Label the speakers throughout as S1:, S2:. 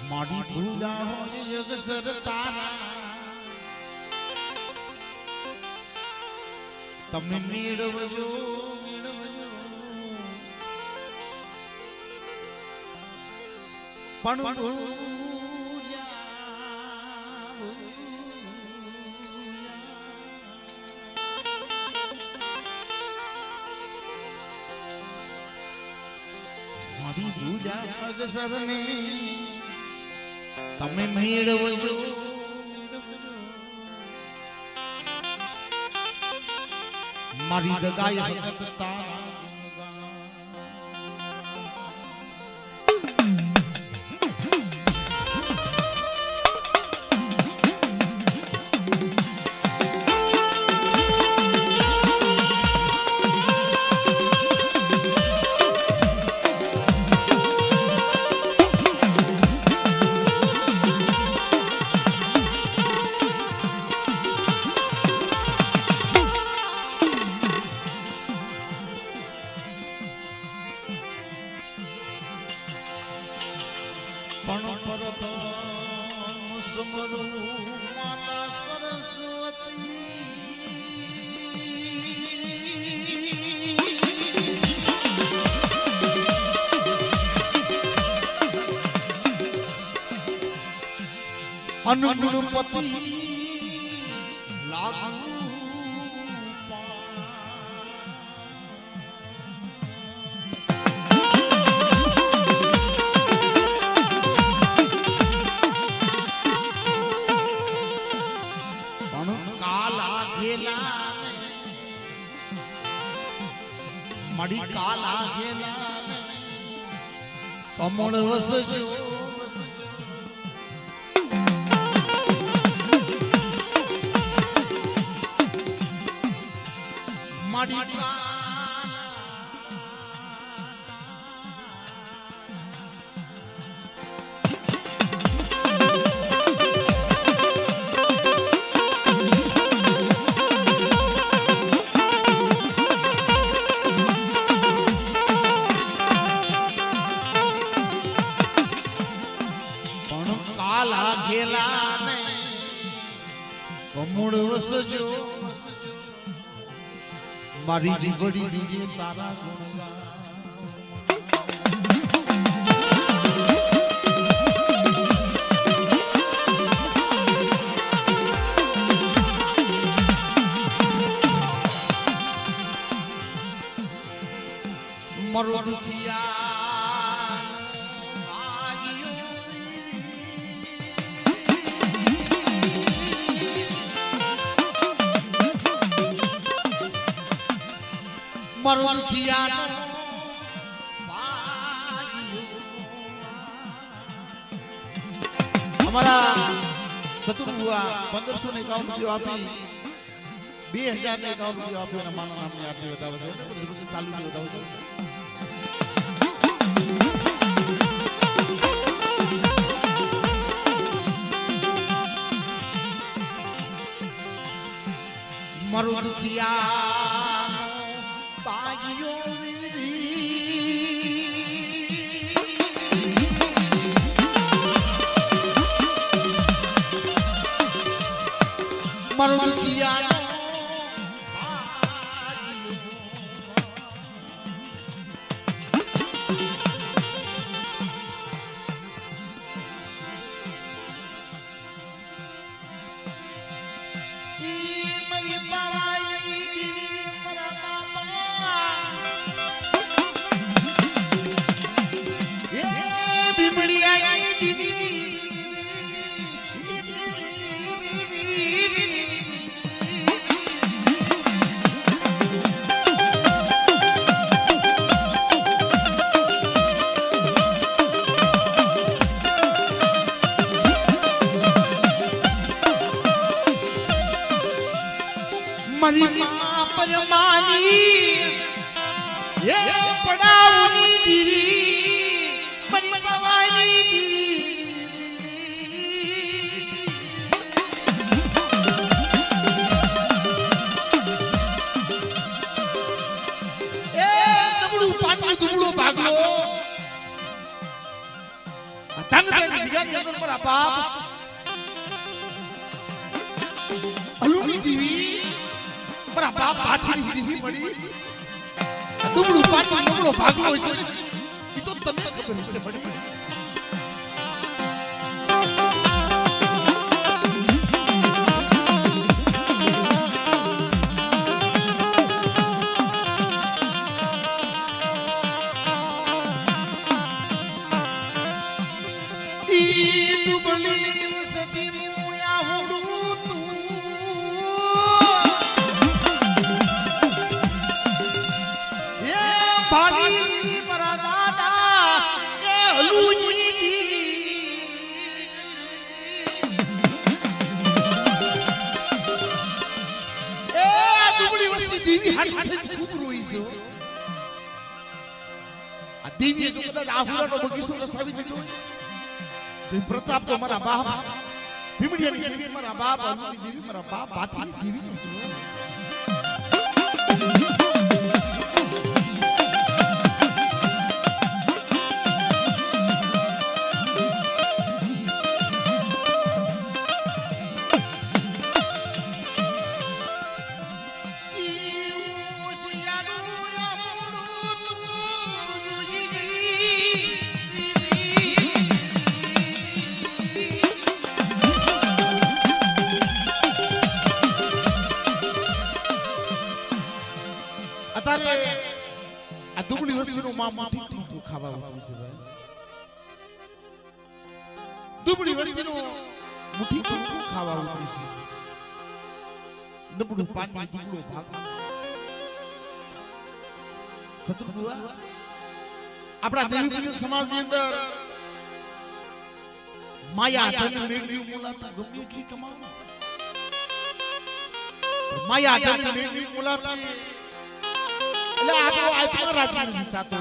S1: મારી ભૂલા હોય જગ સર તારા તમે મેળવજો મેળવજો પણ મારી ભૂલા અગસર ને તમે મેળવજો મારી દગાય હકત તારા માતા સરસ્વતી અનુગુણપતિ લાગુ મડી કાલા ઘેલા કમળ વસજો મડી કમળ વસજો મારી જીવડી દીજે તારા ગુણગાન મરો દુખિયા મરવલ ખિયા અમારા સતુબુઆ 1551 રૂપિયા આપી 2051 રૂપિયા આપી અને માનવ નામની આરતી બતાવે છે તાલુકી બતાવે છે મરવલ ખિયા મરવલ કિયા અંદર મારા બાપ અલુની દેવી મારા બાપ હાથીની દેવી મળી દુબળું પાટું નબળો ભાગલો છે ઈ તો તને ખબર છે મળી દેવીએ જો કદાચ આહુરાનો બગીચો રસાવી દીધો તો પ્રતાપ તો મારા બાપ ભીમડિયાની દેવી મારા બાપ અનુની દેવી મારા બાપ હાથીની દેવી છે આ દુબળી વસ્તીનું મામા ઠીક ખાવા ઉઠી છે દુબળી વસ્તીનું મુઠ્ઠી ઠીક ખાવા ઉઠી છે દુબળું પાણી દુબળો ભાગ સતુબુઆ આપણા દેવી સમાજની અંદર માયા ધન મેળવી મુલાતા ગમે એટલી કમાવ માયા ધન મેળવી મુલાતા એટલે આપણો આત્મા રાજી નથી થતો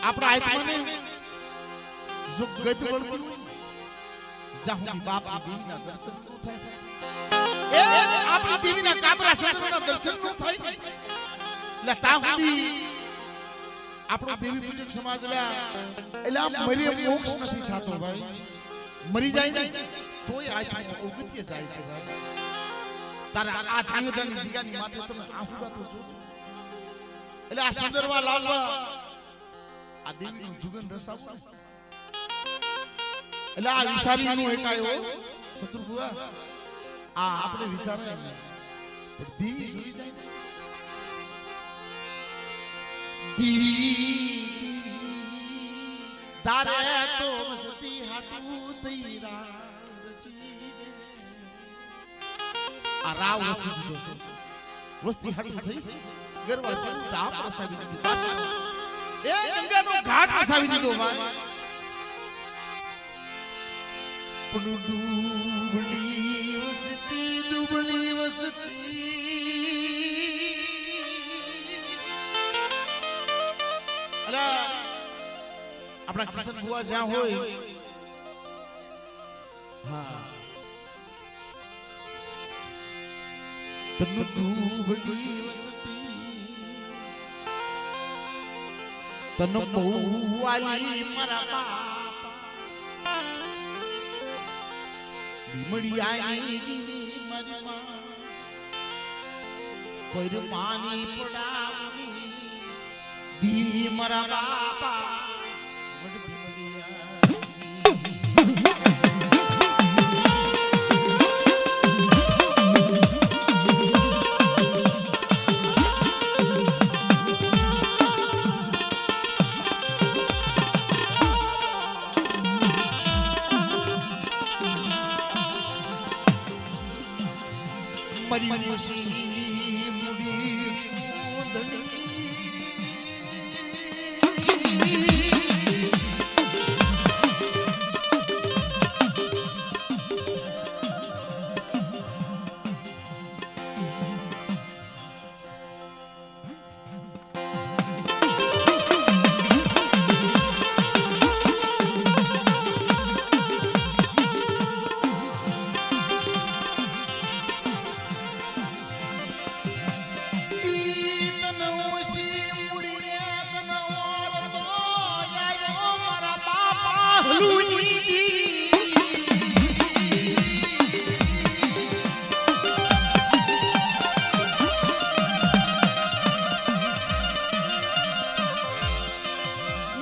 S1: આપણા આત્માને જો ગત વળતું જાહું બાપની દેવીના દર્શન શું થાય એ આપણી દેવીના કાબરા સંસ્કૃતના દર્શન શું થાય એટલે તાહુદી આપણો દેવી પૂજક સમાજ એટલે મરી મોક્ષ નથી થતો ભાઈ મરી જાય ને તોય આત્મા ઉગતીએ જાય છે ભાઈ તારા આ ધાંગધ્રાની જગ્યાની માથે તમે આહુડા તો જોજો એટલે આ સુંદરવા લાલવા આ દેવીનું જુગન રસાવવા એટલે આ વિચારીનું એકાયો શત્રુભુઆ આ આપણે વિચારશે પણ દેવી જોઈ જાય દેવી તારે તો સતી હાટુ તૈરા રસી આ રાવ વસી દીધો વસ્તી હાટુ થઈ ગરવા છે તાપ વસાવી દીધો એ ગંગાનો ઘાટ વસાવી દીધો ભાઈ દુબળી વસતી અરે આપણા કિશન ભુવા જ્યાં હોય હા તન્નુ દુબળી વસતી તન્નુ બહુવાલી મારા બાપા બીમડી આઈ મારી માં કોઈ પાણી પડાવી દી મારા બાપા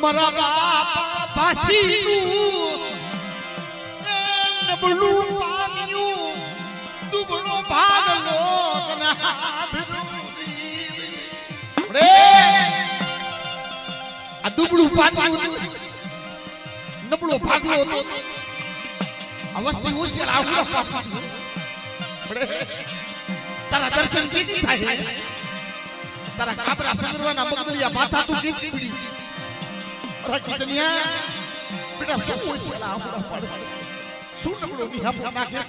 S1: મારા બાપા ભાતીનું નબળું પાન્યું દુબળો ભાગલો આ દુબળું પાન્યું નબળો ભાગલો હતો અવસ્થી હોશિયાર આવડો પાપા તારા દર્શન સીધી થાય તારા કાબરા સંગરવાના બગદલિયા માથા તું કેમ પીડી અરે કિસનિયા બેટા શું હોશિયાર આવડો પાડ શું નબળો નિહાપો નાખે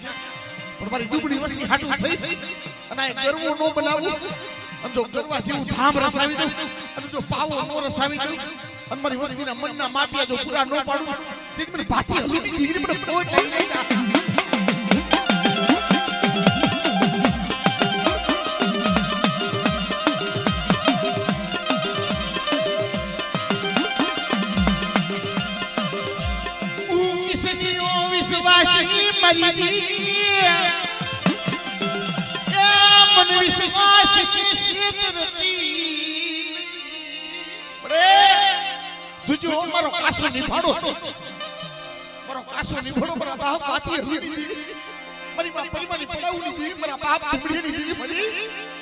S1: પણ મારી દુબળી વસ્તી હાટું થઈ અને આ ગરવો નો બનાવું અને જો ગરવા જેવું ધામ રસાવી દઉં અને જો પાવો નો રસાવી દઉં અને મારી વસ્તીના મનના માપિયા જો પૂરા નો પાડું તે મને ભાતી હલુની દીવીને મને ફોટ લઈ લઈ મારો કાસો નિભાડો મારા બાપ પાતી મારી બાપ પરિમાની પડાવની દીવી મારા બાપ ધુમડીની દીવી મળી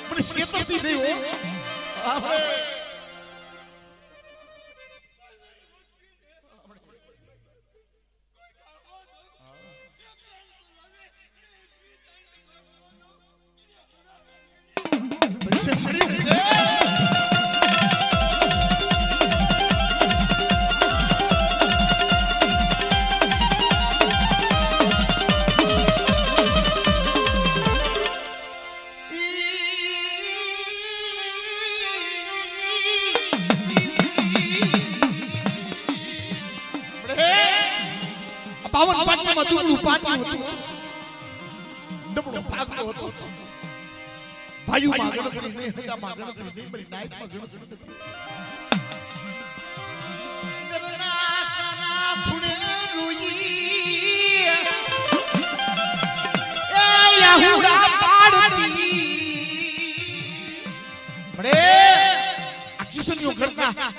S1: મને શેતરતી નહીં હો પાવન પાટમાં દુબળું પાટું હતું નબળો ભાગલો હતો ભાઈઓ માં ગણતરી નહીં હતા માં ગણતરી નહીં બરી નાઈટ માં ગણતરી ગરના સના ફુણે રૂઈ એ યહુડા પાડતી બડે આ કિશનીઓ ઘરના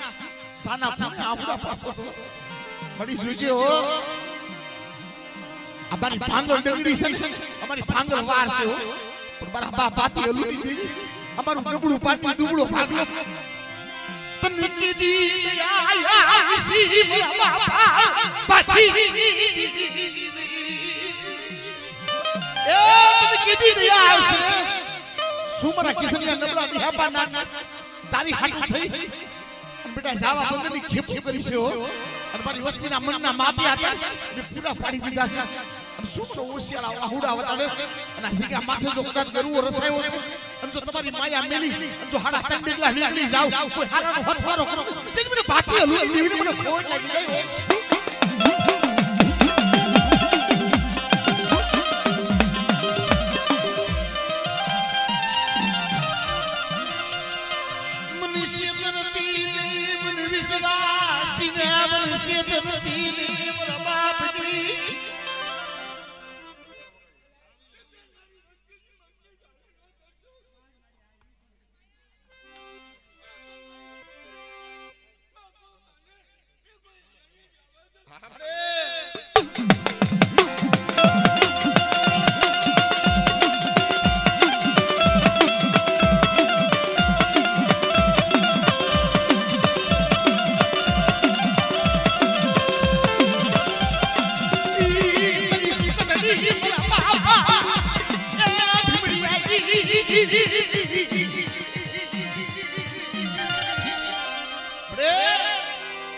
S1: સાના ફુણે આબુડા પાડતો મળી જોજે હો અમારી ભાંગલ ડંગડી છે અમારી ભાંગલ વાર છે હો પણ મારા બા પાતી હલુની અમારું નબળું પાટી દુબળો ભાગલો તને કીધી આયા સી મારા બાપા પાટી એ તને કીધી આયા છે સુમરા કિસનિયા નબળા નિહાપા ના તારી હાટું થઈ બેટા જાવા બંદની ખેપુ કરી છે હો અને મારી વસ્તીના મનના માપ્યા હતા મે પૂરા પાડી દીધા છે શું સો હોશિયાર આહુડા વતાડે અને સીગા માથે જો કદાચ ગરુઓ રસાયો અને જો તમારી માયા મેલી અને જો હાડા તંડેગલા નીકળી જાવ કોઈ હારાનો હથવારો કરો તે મને બાકી હલુ દીવીને મને ફોટ લાગી ગયો મનુષ્ય કરતી મને વિશ્વાસી ને મનુષ્ય કરતી મારા બાપની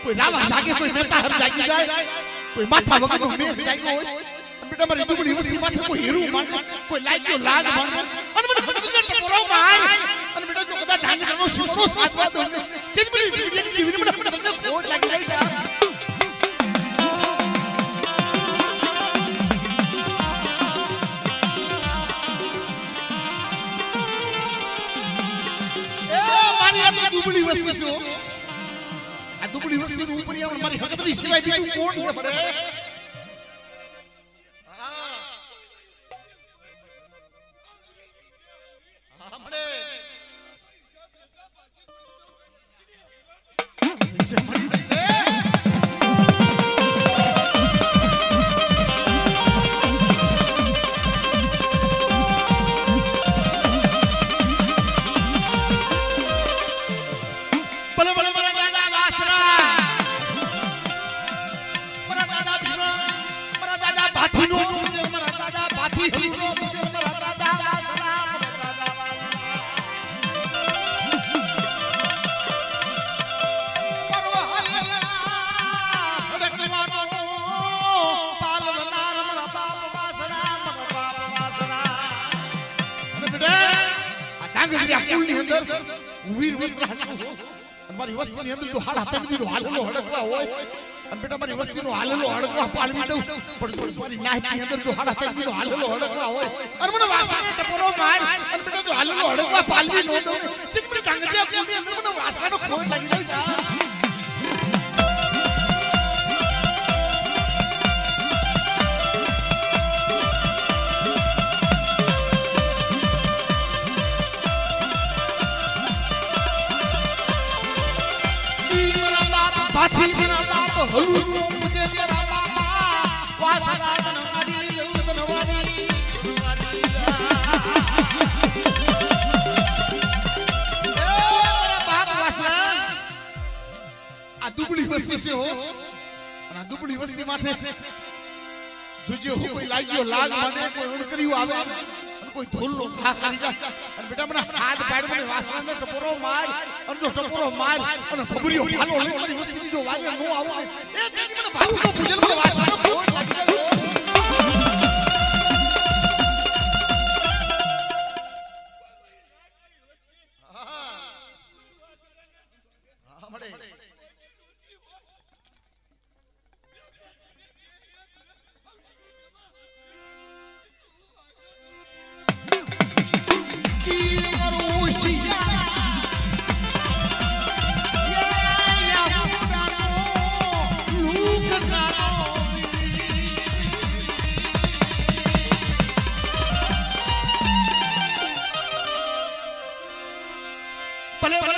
S1: કોઈ રાવા જાગે કોઈ નેતા હર જાગી જાય કોઈ માથા વગરનો મેઘ જાગ્યો હોય બેટા મારી દુબળી વસ્તી માથે કોઈ હીરું માંગે કોઈ લાગ્યો લાગ માંગે અને મને હદગર ટકોરો માર અને બેટા જો કદા ઢાંગરનો શીશો સાચવા દો ને તે જ બધી જીવીને મને ખોટ લાગી જાય એ મારી આ દુબળી વસ્તી છો આ દુબળી વસ્તીનું ઉપરિયાવણ મારી હકતરી સિવાય બીજું કોણ છે બરે હા બરે છે કુલની અંદર વીર વસ્ત્ર હાચું મારી વસ્તીની અંદર જો હાલ હાથકડીનો હાલેલો હડકવા હોય અને બેટા મારી વસ્તીનો હાલેલો હડકવા પાડવી દઉં પણ મારી નાહની અંદર જો હાલ હાથકડીનો હાલેલો હડકવા હોય અને મને વાસણાનો ટપોરો માર અને બેટા જો હાલેલો હડકવા પાડવી ન દઉં તે મને કાંગરિયા કુલની અંદર મને વાસણાનો ખોટ લાગી જાય पाथी मेरा बाप हलू मुझे तेरा बाबा वासना नडी नवानी बाप वासना आ दुबली वस्ती से हो અને આ દુબળી વસ્તી માથે જોજે હો કોઈ લાગ્યો લાગ મને કોઈ ઉણકરીઓ આવે અને કોઈ ધોલનો ખા કરી જાય અને બેટા મને હાથ પાડ મને વાસણાનો ટપોરો માર અને જો ટપોરો માર અને ભબરીઓ ભાલો લે મારી વસ્તી જો વાગે નો આવો એ તેની મને ભાવનો પૂજન મને વાસણાનો ખોટ લાગી જાય હા મળે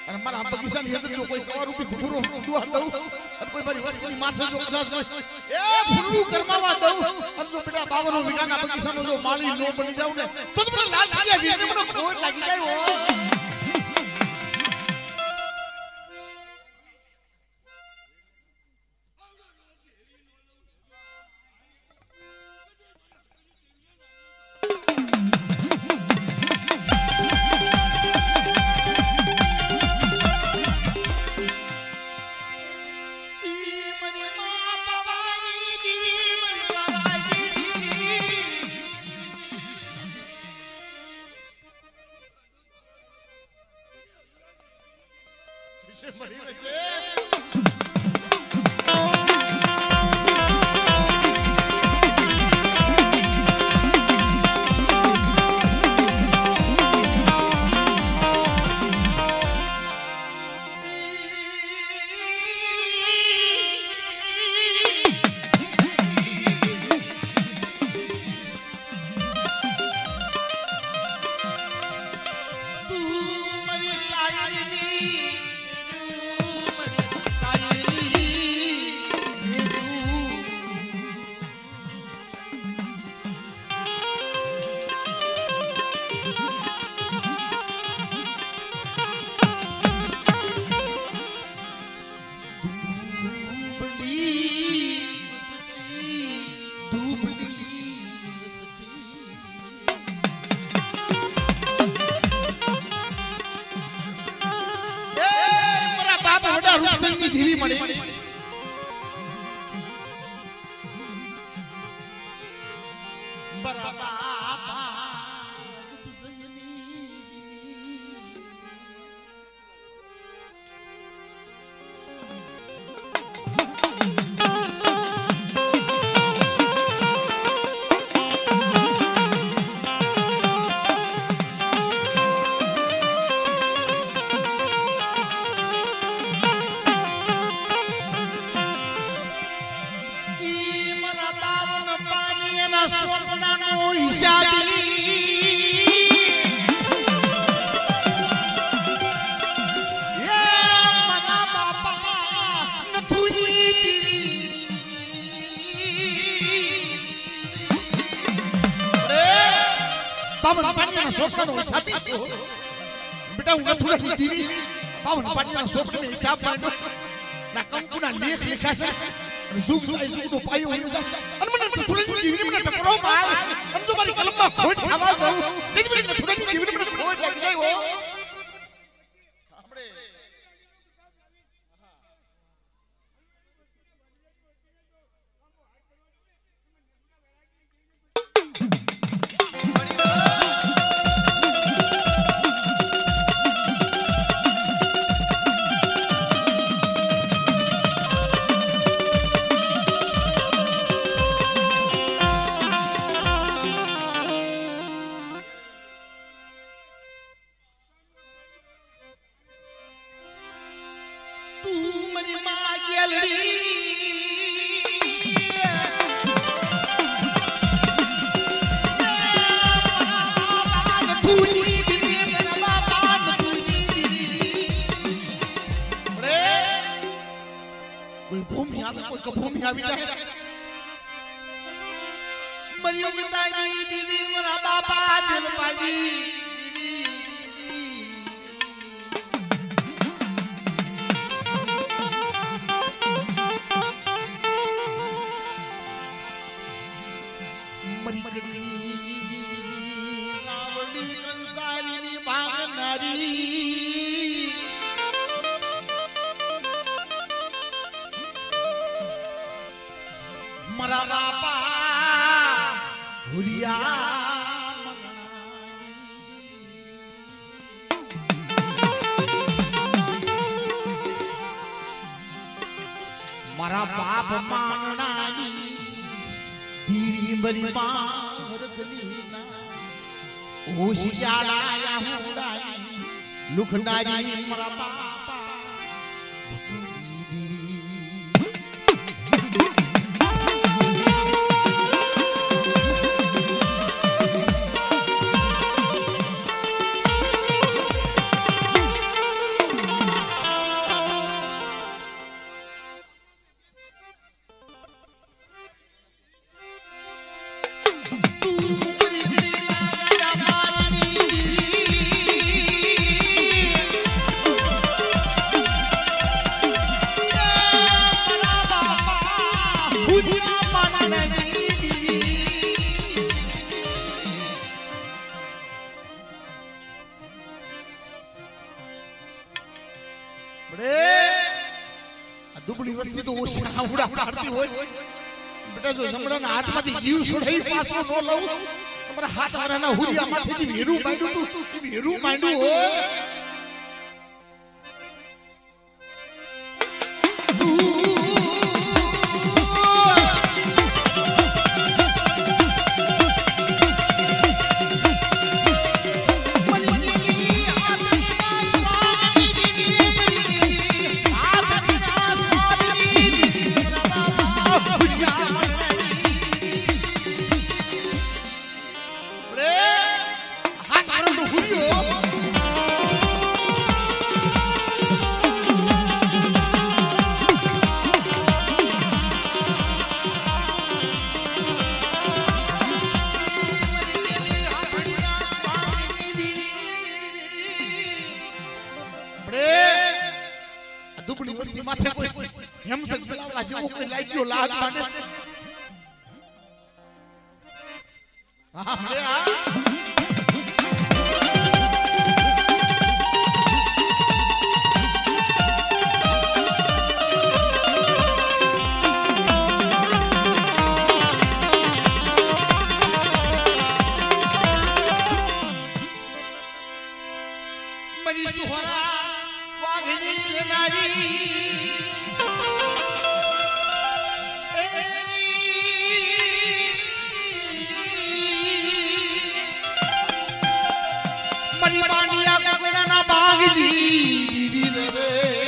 S1: અને મારા બગીચાની અંદર જો કોઈ કવા રૂપી ભૂરો દુઆ દઉં અને કોઈ મારી વસ્તીની માથે જો ઉદાસ એ ભૂરું કરમાવા દઉં અને જો બેટા 52 વીઘાના બગીચાનો જો માળી નો બની જાવ ને તો મને લાલ થઈ જાય વીરને મને ખોટ લાગી જાય હો ધીવી મળે बावन पानियाना शोषणનો હિસાબ આપો બેટા હું નથી નથી દીવી બાवन પાનિયાના શોષણનો હિસાબ માંડો ના કંકુના લેખ લખ્યા છે અને જુગ જુગનો પાયો હોય છે અને મને થોડી જીવની મને ટકરો માર અને જો મારી કલમમાં ખોટ ખાવા જાવ તેથી મને થોડી જીવની મને ખોટ લાગી જાય હો આપણે ભૂમિ આવી જાય મરિયો ગીતાજી દીવી મારા બાપા દિલ પાડી મરી ગઈ નાવડી કંસારીની ભાગનારી मरा बापा हुरिया मरा बाप मांगनाई दीवी बरी मारगलीना होशियारा हुडाई लुखडारी मरा बापा दुबड़ी वस्ती तो ओछा हाथी होय बेटा जो जमड़ाना हाथमांथी जीव છોડાઈ પાછો નો લઉં તમારા હાથ વાળાના હુરિયા માથેથી વેરું માંડ્યું તું વેરું માંડ્યું હો दुबड़ी वस्ती माथे कोई हम संसलावला जेવો કોઈ લાગ્યો લાગ માને હા ભલે હા મરી સુહરા વાઘની નારી મરી બાંડિયા ગગડાના બાગની દીવી રે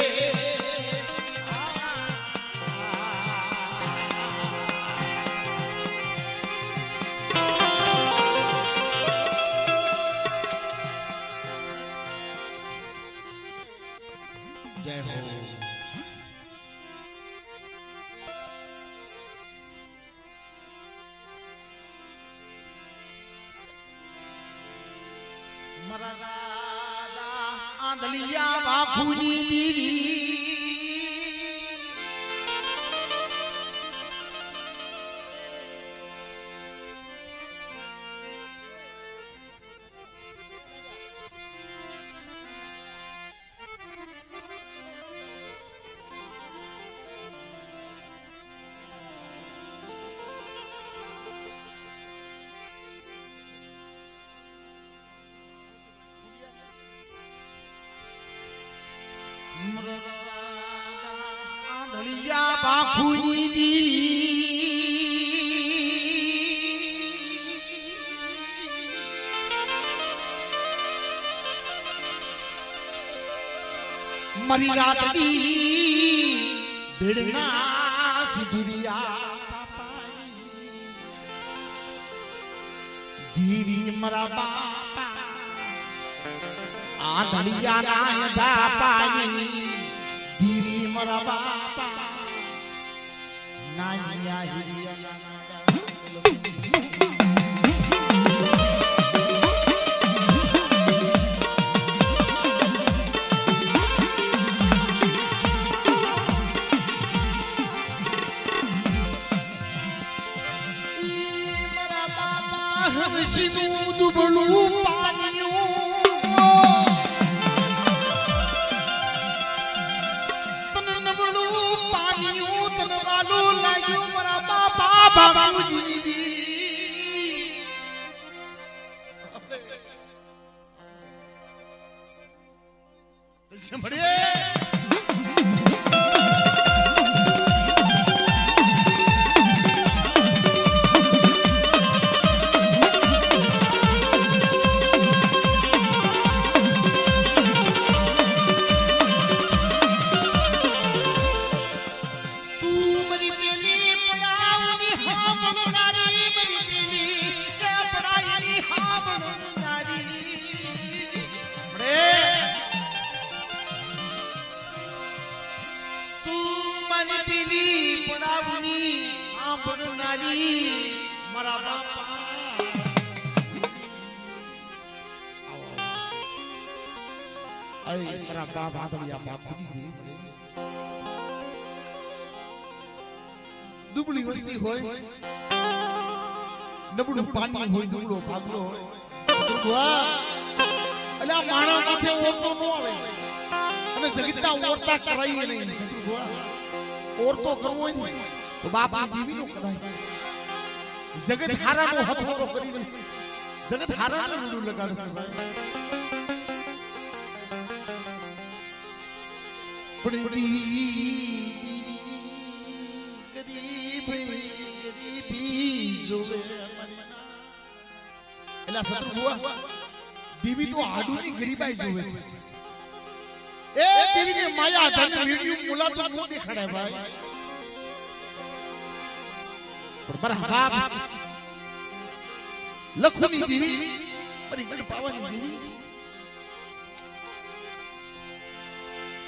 S1: जय हो મરા દાદા આંધલિયા બાપુની દીવી આંધલિયા બાપુની દીવી મરી રાતડી ભેડના છુજુરિયા દીવી મરા બાપા આંધલિયા ના દાપાની દીવી મરા બાપા નાનિયા હિરિયા હવસીનું દુબળું પાનિયું તને નબળું પાનિયું તને વાલું લાગ્યું મારા બાપા બાબુજી દી સાંભળે મારા બાપા મારા બાપા દુબળી વસ્તી હોય નબળું પાણી હોય દુબળો ભાગલો હોય એટલે આ માણા માથે ઓરતો ન આવે અને જગતના ઓરતા કરાય નહીં ઓરતો કરવો હોય ને તો બાપા દીવી નો કરાય જગત હારાનો હથોડો કરી જગત હારાનો રૂડું લગાડે છે પણ ગરીબી જોવે એલા સતસુઆ દીવી તો આડુની ગરીબાઈ જોવે છે એ દીવીને માયા ધન વીડિયો મુલાકાત નો દેખાડે ભાઈ પણ મારા બાપ લખુની દીવી મારી ગઢ પાવાની દીવી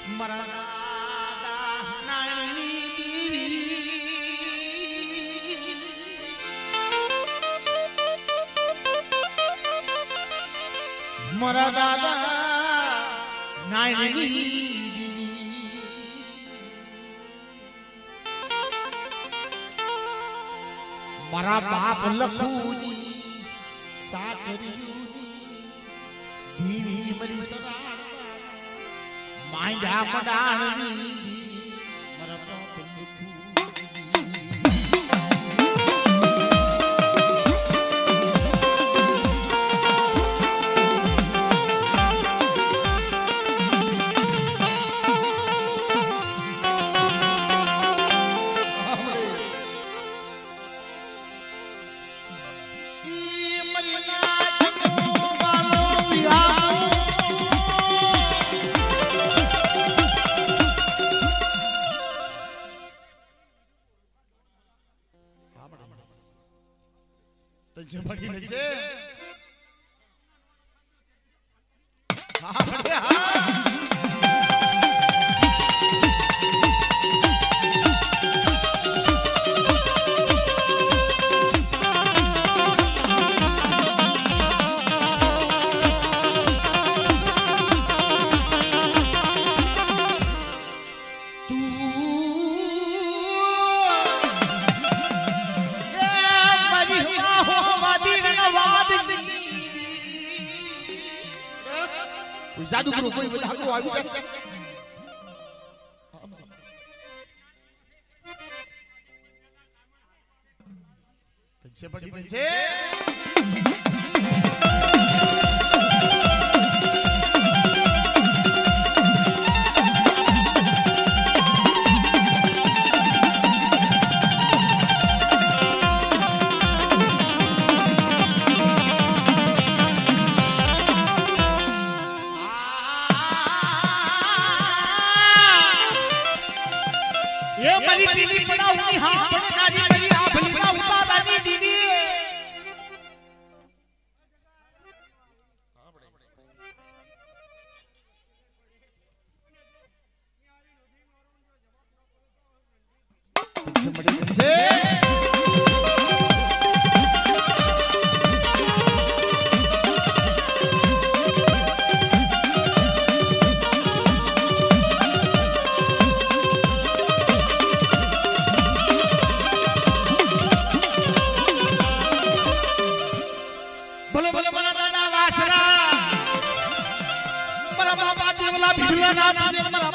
S1: મારા દાદા નાની દીવી મારા દાદા નાની દીવી મારા બાપ લખુની સાકરીની દીવી મરી સસા માંડા મડાણી મારા બાપ લખુની જમણી છે હા ભલે હા કોઈ જાદુગરો કોઈ બધા આવી જાય છે પડી છે મારા બાપા દેવલા ભીલા ના